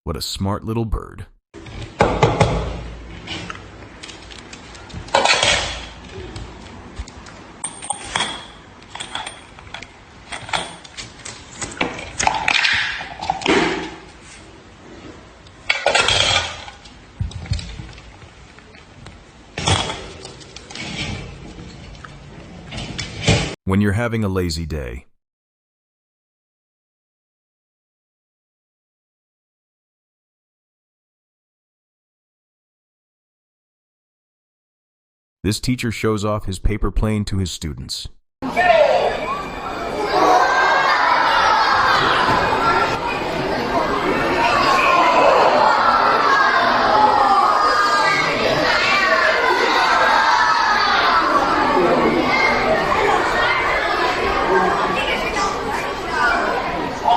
What a smart little bird. When you're having a lazy day, this teacher shows off his paper plane to his students.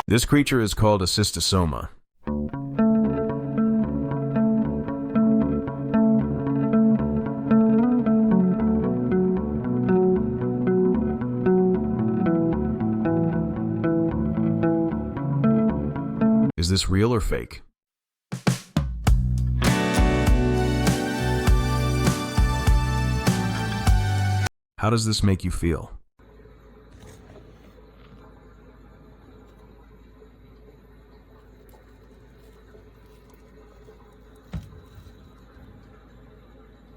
This creature is called a cystosoma. Is this real or fake? How does this make you feel?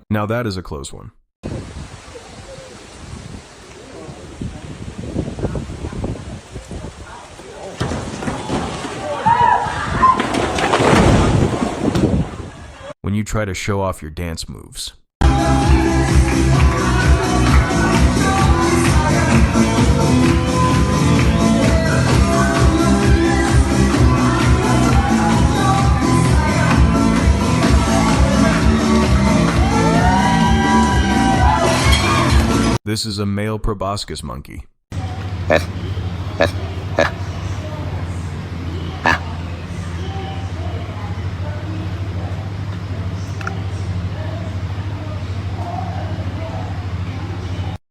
Now that is a close one. When you try to show off your dance moves. This is a male proboscis monkey.